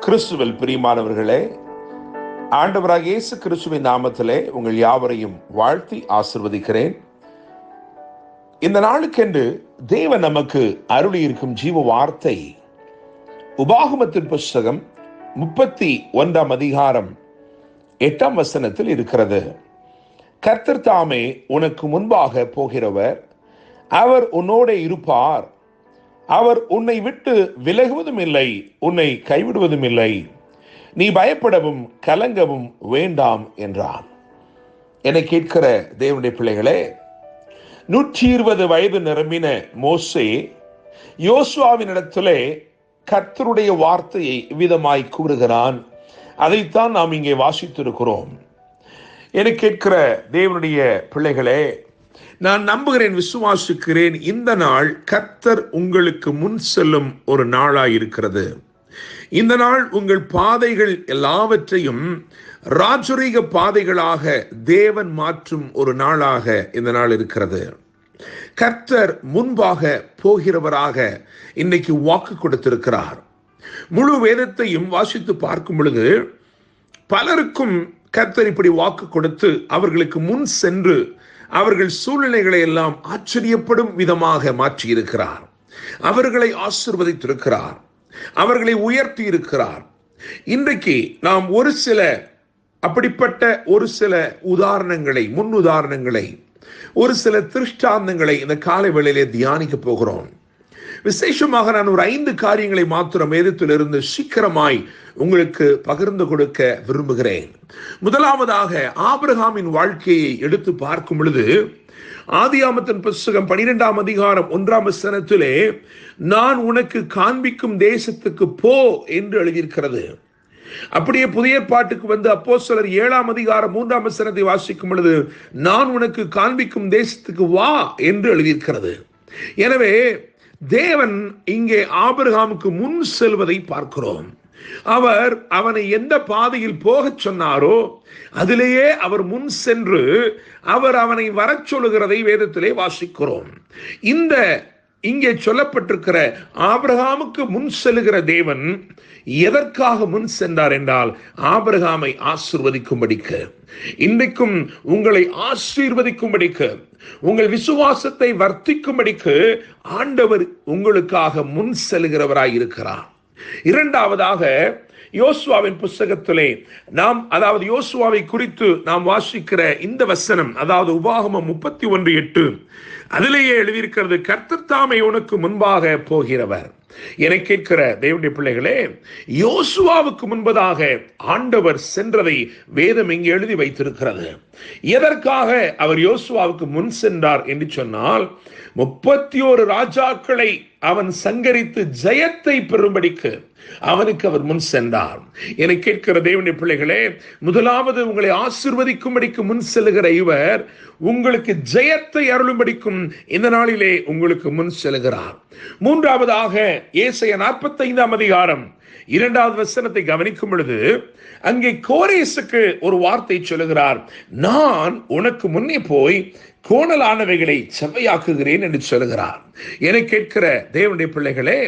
கிறிஸ்துவில் பிரியமானவர்களே, ஆண்டவராகிய இயேசு கிறிஸ்துவின் நாமத்திலே உங்கள் யாவரையும் வாழ்த்தி ஆசிர்வதிக்கிறேன். இந்த நாளுக்கென்று தேவன் நமக்கு அருளி இருக்கும் ஜீவ வார்த்தை உபாகமத்தின் புஸ்தகம் 31 அதிகாரம் 8 வசனத்தில் இருக்கிறது. கர்த்தர் தாமே உனக்கு முன்பாக போகிறவர், அவர் உன்னோட இருப்பார், அவர் உன்னை விட்டு விலகுவதும் இல்லை, உன்னை கைவிடுவதும் இல்லை, நீ பயப்படவும் கலங்கவும் வேண்டாம் என்றார். என்னை கேட்கிற தேவனுடைய பிள்ளைகளே, 120 வயது நிரம்பின மோசே யோசுவாவினிடத்திலே கர்த்தருடைய வார்த்தையை இவ்விதமாய் கூறுகிறான். அதைத்தான் நாம் இங்கே வாசித்திருக்கிறோம். என்னை கேட்கிற தேவனுடைய பிள்ளைகளே, நான் நம்புகிறேன், விசுவாசிக்கிறேன், இந்த நாள் கர்த்தர் உங்களுக்கு முன் செல்லும் ஒரு நாளாயிருக்கிறது. இந்த நாள் உங்கள் பாதைகள் எல்லாவற்றையும் ராஜரீக பாதைகளாக தேவன் மாற்றும் ஒரு நாளாக இந்த நாள் இருக்கிறது. கர்த்தர் முன்பாக போகிறவராக இன்னைக்கு வாக்கு கொடுத்திருக்கிறார். முழு வேதத்தையும் வாசித்து பார்க்கும் பொழுது பலருக்கும் கர்த்தர் இப்படி வாக்கு கொடுத்து அவர்களுக்கு முன் சென்று அவர்கள் சூழ்நிலைகளை எல்லாம் ஆச்சரியப்படும் விதமாக மாற்றியிருக்கிறார். அவர்களை ஆசீர்வதித்திருக்கிறார், அவர்களை உயர்த்தி இருக்கிறார். இன்றைக்கு நாம் ஒரு சில உதாரணங்களை, முன் உதாரணங்களை, ஒரு சில திருஷ்டாந்தங்களை இந்த காலை வேளையிலே தியானிக்க போகிறோம். விசேஷமாக நான் ஒரு 5 காரியங்களை மாத்திரம் வேதத்திலிருந்து சீக்கிரமாய் உங்களுக்கு பகிர்ந்து கொடுக்க விரும்புகிறேன். முதலாவதாக ஆபிரகாமின் வாழ்க்கையை எடுத்து பார்க்கும் பொழுது ஆதியாகமத்தின் புஸ்தகம் 12 அதிகாரம் 1 வசனத்திலே நான் உனக்கு காண்பிக்கும் தேசத்துக்கு போ என்று எழுதியிருக்கிறது. அப்படியே புதிய ஏற்பாட்டுக்கு வந்து அப்போஸ்தலர் 7 அதிகாரம் 3 வசனத்தை வாசிக்கும் பொழுது நான் உனக்கு காண்பிக்கும் தேசத்துக்கு வா என்று எழுதியிருக்கிறது. எனவே தேவன் இங்கே ஆபிரகாமுக்கு முன் செல்வதை பார்க்கிறோம். அவர் அவனை எந்த பாதையில் போகச் சொன்னாரோ அதிலேயே அவர் முன் சென்று அவர் அவனை வரச் சொல்லுகிறதை வேதத்திலே வாசிக்கிறோம். இங்கே சொல்லப்பட்டிருக்கிற ஆபிரகாமுக்கு முன் செல்லுகிற தேவன் எதற்காக முன் சென்றார் என்றால் ஆபிரகாமை ஆசீர்வதிக்கும்படிக்கு, இன்றைக்கும் உங்களை ஆசீர்வதிக்கும்படிக்கு, உங்கள் விசுவாசத்தை வர்த்திக்கும்படிக்கு ஆண்டவர் உங்களுக்காக முன் செல்கிறவராய் இருக்கிறார். இரண்டாவதாக யோசுவாவின் புஸ்தகத்திலே யோசுவாவை குறித்து நாம் வாசிக்கிற இந்த வசனம், அதாவது உபாகமம் 31:8, அதிலேயே எழுதியிருக்கிறது, கர்த்தர் தாமே உனக்கு முன்பாக போகிறவர். என கேட்கிற தேவனுடைய பிள்ளைகளே, யோசுவாவுக்கு முன்பதாக ஆண்டவர் சென்றதை வேதம் இங்கே எழுதி வைத்திருக்கிறது. எதற்காக அவர் யோசுவாவுக்கு முன் சென்றார் என்று சொன்னால் 31 ராஜாக்களை அவன் சங்கரித்து ஜெயத்தை பெறும்படிக்கு அவனுக்கு அவர் முன் சென்றார். என கேட்கிற தேவனுடைய பிள்ளைகளே, முதலாவது உங்களை ஆசீர்வதிக்கும்படிக்கு முன் செல்லுகிற இவர் உங்களுக்கு ஜெயத்தை அருளும்படிக்கும் இந்த நாளிலே உங்களுக்கு முன் செல்கிறார். மூன்றாவதாக ஏசாயா 45 அதிகாரம் 2 வசனத்தை கவனிக்கும் பொழுது அங்கே கோரேசுக்கு ஒரு வார்த்தை சொல்லுகிறார், நான் உனக்கு முன்னே போய் கோணலானவைகளை செவ்வையாக்குகிறேன் என்று சொல்லுகிறார். என கேட்கிற தேவனுடைய பிள்ளைகளே,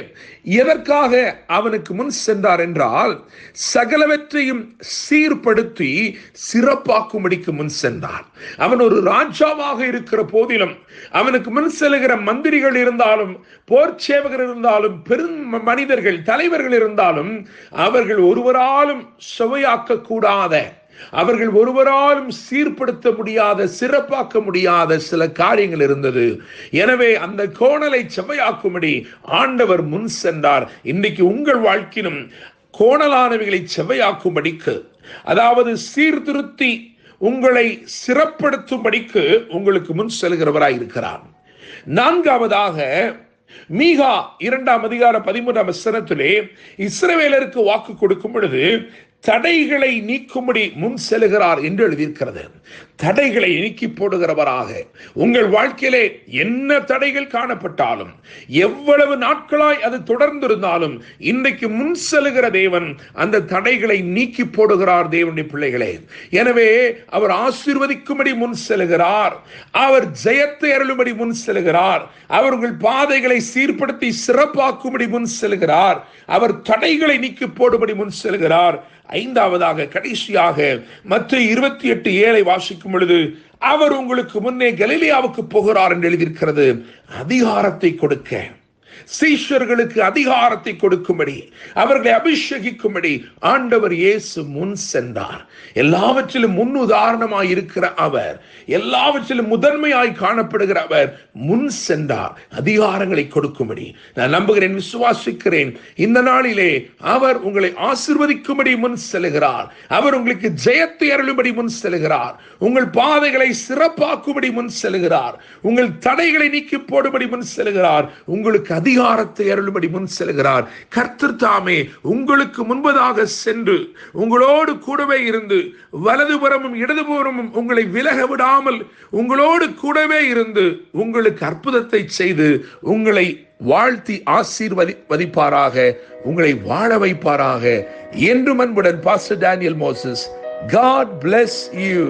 எதற்காக அவனுக்கு முன் சென்றார் என்றால் சகலவற்றையும் சீர்படுத்தி சிறப்பாக்கும்படிக்கு முன் சென்றார். அவன் ஒரு ராஜாவாக இருக்கிற போதிலும் அவனுக்கு முன் செல்லுகிற மந்திரிகள் இருந்தாலும், போர் சேவகர் இருந்தாலும், பெரும் மனிதர்கள், தலைவர்கள் இருந்தாலும் அவர்கள் ஒருவராலும் செவ்வையாக்க கூடாத, அவர்கள் ஒருவராலும் சீர்படுத்த முடியாத, சிறப்பாக்க முடியாத சில காரியங்கள் இருந்தது. எனவே அந்த கோணலை செவ்வையாக்கும்படி ஆண்டவர் முன் சென்றார். இன்றைக்கு உங்கள் வாழ்க்கையிலும் கோணலானவைகளை செவ்வையாக்கும்படிக்கு, அதாவது சீர்திருத்தி உங்களை சிறப்படுத்தும்படிக்கு உங்களுக்கு முன் செல்கிறவராய் இருக்கிறார். நான்காவதாக மீகா 2 அதிகாரம் 13 வசனத்திலே இஸ்ரவேலருக்கு வாக்கு கொடுக்கும் பொழுது தடைகளை நீக்கும்படி முன் செல்கிறார் என்று எழுதியிருக்கிறது. தடைகளை நீக்கி போடுகிறவராக உங்கள் வாழ்க்கையிலே என்ன தடைகள் காணப்பட்டாலும், எவ்வளவு நாட்களாய் அது தொடர்ந்திருந்தாலும், இன்றைக்கு முன் செல்கிற தேவன் அந்த தடைகளை நீக்கி போடுகிறார். தேவனுடைய பிள்ளைகளே, எனவே அவர் ஆசீர்வதிக்கும்படி முன் செல்கிறார். அவர் ஜெயத்தை அருளும்படி முன் செல்கிறார். அவர் உங்கள் பாதைகளை சீர்படுத்தி சிறப்பாக்கும்படி முன் செல்கிறார். அவர் தடைகளை நீக்கி போடும்படி முன் செல்கிறார். ஐந்தாவதாக, கடைசியாக மத்தேயு 28:7 வாசிக்கும் பொழுது, அவர் உங்களுக்கு முன்னே கலிலேயாவுக்கு போகிறார் என்று எழுதியிருக்கிறது. அதிகாரத்தை கொடுக்க, சீஷர்களுக்கு அதிகாரத்தை கொடுக்கும்படி, அவர்களை அபிஷேகிக்கும்படி ஆண்டவர் இயேசு முன் சென்றார். எல்லாவற்றிலும் முன் உதாரணமாய் இருக்கிற அவர், எல்லாவற்றிலும் முதன்மையாய் காணப்படுகிற அவர் முன் சென்றார் அதிகாரங்களை கொடுக்கும்படி. நான் நம்புகிறேன், விசுவாசிக்கிறேன், இந்த நாளிலே அவர் உங்களை ஆசீர்வதிக்கும்படி முன் செல்கிறார். அவர் உங்களுக்கு ஜெயத்தை அருளும்படி முன் செல்கிறார். உங்கள் பாதைகளை சிறப்பாக்கும்படி முன் செல்கிறார். உங்கள் தடைகளை நீக்கி போடும்படி முன் செல்கிறார். உங்களுக்கு அதிகாரத்தை அருளும்படி முன் செல்கிறார். கர்த்தர் தாமே உங்களுக்கு முன்பதாக சென்று உங்களோடு கூடவே இருந்து, வலதுபுறமும் இடதுபுறமும் உங்களை விலக விடாமல் உங்களோடு கூடவே இருந்து உங்களுக்கு அற்புதத்தை செய்து உங்களை வாழ்த்தி ஆசீர்வதிப்பாராக, உங்களை வாழ வைப்பாராக. என்று அன்புடன் pastor Daniel Moses. God bless you.